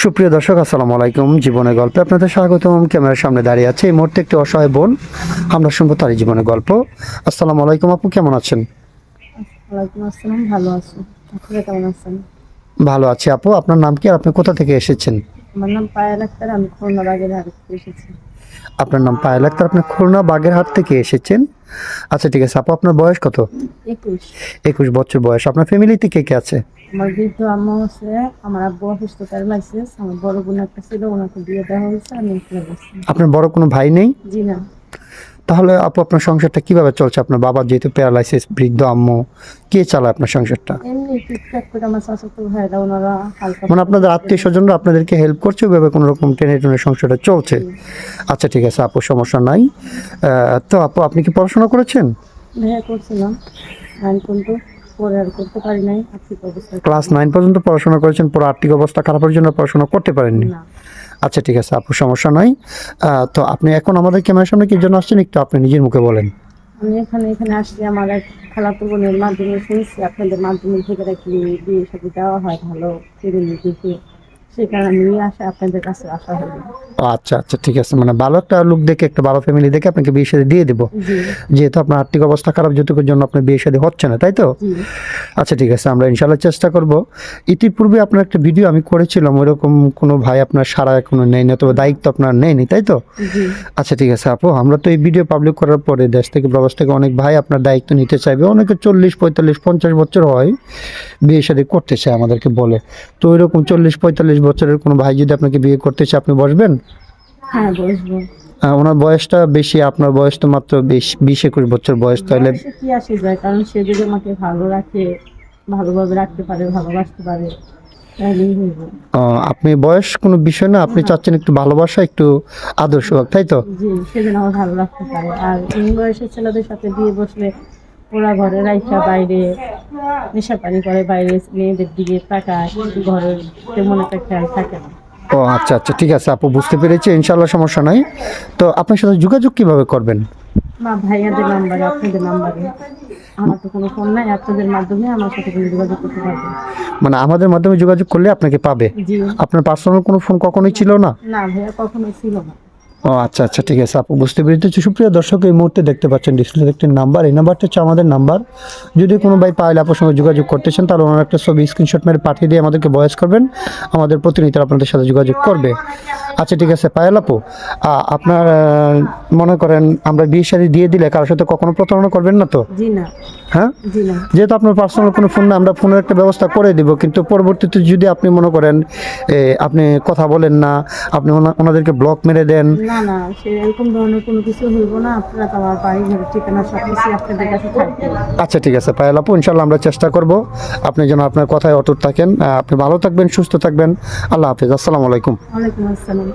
সুপ্রিয় দর্শক, আসসালামু আলাইকুম। জীবনের গল্পে আপনাদের স্বাগতম। ক্যামেরার সামনে দাঁড়িয়ে আছে এই মুহূর্তে একটি অসহায় বোন। আমরা শুনবো তারই জীবনের গল্প। আসসালামু আলাইকুম আপু, কেমন আছেন? ওয়ালাইকুম আসসালাম, ভালো আছি। আপনারা কেমন আছেন? ভালো আছি আপু। আপনার নাম কি আর আপনি কোথা থেকে এসেছেন? আমার নাম পায়েল আক্তার, আমি খুলনা বাগেরহাট থেকে এসেছি। আপনার নাম পায়েল আক্তার, আপনি খুলনা বাগেরহাট থেকে এসেছেন। আচ্ছা ঠিক আছে আপু, আপনার বয়স কত? 21। 21 বছর বয়স। আপনার ফ্যামিলিতে কে কে আছে? আমার বৃদ্ধ আম্মা আছে, আমার আব্বু অসুস্থ প্যারালাইসিস, আমার বড় বোন একটা ছিল, ওনাকে বিয়ে দেওয়া হয়েছে, আমি একলা গেছি। আপনার বড় কোনো ভাই নেই? জি না। তাহলে আপু আপনার সংসারটা কিভাবে চলছে? আপনার বাবার যেহেতু প্যারালাইসিস, বৃদ্ধ আম্মু, কে চালায় আপনার সংসারটা? এমনি টুকটাক করে আমার চাচাতো ভাইরা ওনারা হালকা মানে আপনাদের আত্মীয় স্বজনরা আপনাদেরকে হেল্প করছে, ওইভাবে কোনো রকম টেনে টেনে সংসারটা চলছে? আচ্ছা ঠিক আছে আপু, সমস্যা নাই। তো আপু আপনি কি পড়াশোনা করেছেন? ভাইয়া করছিলাম 9 পর্যন্ত, পরে আর করতে পারি নাই, আর্থিক অবস্থা ক্লাস 9 পর্যন্ত পড়াশোনা করেছেন, পুরো আর্থিক অবস্থা খারাপের জন্য পড়াশোনা করতে পারেননি? না। আচ্ছা ঠিক আছে আপু, সমস্যা নাই। তো আপনি এখন আমাদের ক্যামেরার সামনে কি জন্য আসছেন, একটু আপনি নিজের মুখে বলেন। আমি এখানে আসছি, আমার এক খালাতো বোনের মাধ্যমে শুনছি আপনাদের মাধ্যমে থেকে নাকি বিয়ে সাথে দেওয়া হয় ভালো ফ্যামিলি দেখে, সেই কারণে আমি আপনাদের কাছে আসা হলো। আচ্ছা আচ্ছা ঠিক আছে, মানে ভালো একটা লোক দেখে, একটা ভালো ফ্যামিলি দেখে আপনাকে বিয়ে শাদী দিয়ে দেবো। জি যেহেতু আপনার আর্থিক অবস্থা খারাপ, যেটুকুর জন্য আপনার বিয়ে শাদী হচ্ছে না, তাই তো? জি। আচ্ছা ঠিক আছে, আমরা ইনশাল্লাহ চেষ্টা করব। ইতিপূর্বে আপনার একটা ভিডিও আমি করেছিলাম, ওইরকম কোনো ভাই আপনার সারা এখনো নেয়নি, অথবা দায়িত্ব আপনার নেয়নি, তাই তো? জি আচ্ছা ঠিক আছে আপু, আমরা তো এই ভিডিও পাবলিক করার পরে দেশ থেকে প্রবাস থেকে অনেক ভাই আপনার দায়িত্ব নিতে চাইবে। অনেকে 40, 45, 50 বছর হয় বিয়ে শাদী করতে চায় আমাদেরকে বলে। তো ওইরকম 40, 45 বছরের কোনো ভাই যদি আপনাকে বিয়ে করতে চায়, আপনি বসবেন? হ্যাঁ বসবো। ওনার বয়সটা বেশি, আপনার বয়স তো মাত্র 20-21 বছর বয়স, তাহলে বয়সে কি আসে যায়, কারণ সে যদি আমাকে ভালো রাখে, ভালোভাবে রাখতে পারে, ভালোবাসতে পারে, তাহলেই হইব। আপনি বয়স কোনো বিষয় না, আপনি চাচ্ছেন একটু ভালোবাসা, একটু আদর্শ হোক, তাই তো? জি, সেদিন আমার ভালো রাখতে পারে। আর এই বয়সের ছেলেদের সাথে বিয়ে বসলে ওরা ঘরে রাইখা বাইরে নেশাপানি করে, বাইরে মেয়েদের দিকে তাকায়, কিন্তু ঘরের তেমন একটা খেয়াল থাকে না। ও আচ্ছা আচ্ছা ঠিক আছে আপু, বুঝতে পেরেছি, ইনশাল্লাহ সমস্যা নাই। তো আপনার সাথে যোগাযোগ কিভাবে করবেন? বা ভাইয়াদের নাম্বারে, আপনাদের নাম্বারে, আমার তো কোনো ফোন নাই, আপনাদের মাধ্যমে আমার সাথে কোনো যোগাযোগ করতে পারবেন। মানে আমাদের মাধ্যমে যোগাযোগ করলে আপনাকে পাবে? জি। আপনার পার্সোনাল কোনো ফোন কখনোই ছিল না? না ভাইয়া, কখনোই ছিল না। ও আচ্ছা আচ্ছা ঠিক আছে আপু, বুঝতে পেরেছি। সুপ্রিয় দর্শক, এই মুহূর্তে দেখতে পাচ্ছেন ডিসপ্লেতে একটি নাম্বার, এই নাম্বারটা হচ্ছে আমাদের নাম্বার। যদি কোনো ভাই পাইল আপুর সঙ্গে যোগাযোগ করতে চান, তাহলে ওনার একটা ছবি স্ক্রিনশট মেরে পাঠিয়ে দিয়ে আমাদেরকে ভয়েস করবেন, আমাদের প্রতিনিধি আপনাদের সাথে যোগাযোগ করবে। আচ্ছা ঠিক আছে পায়েল আপু, আপনার মনে করেন আমরা বিয়ে শাদী দিয়ে দিলে কারোর সাথে কখনো প্রতারণা করবেন না তো? জি না। হ্যাঁ, জি না। যেহেতু আপনার পার্সোনাল কোনো ফোন না, আমরা ফোনের একটা ব্যবস্থা করে দিব, কিন্তু পরবর্তীতে যদি আপনি মনে করেন আপনি কথা বলেন না, আপনি ওনাদেরকে ব্লক মেরে দেন। না না, সে এরকম ধরনের কোনো কিছু হইব না। আপনারা তো আমার বাড়ি ঘরের ঠিকানা সব কিছু আপনাদের কাছে থাকবে। আচ্ছা ঠিক আছে পায়েল আপু, ইনশাল্লাহ আমরা চেষ্টা করব আপনি যেন আপনার কথায় অটুট থাকেন। আপনি ভালো থাকবেন, সুস্থ থাকবেন। আল্লাহ হাফিজ, আসসালামু আলাইকুম। ওয়ালাইকুম আসসালাম।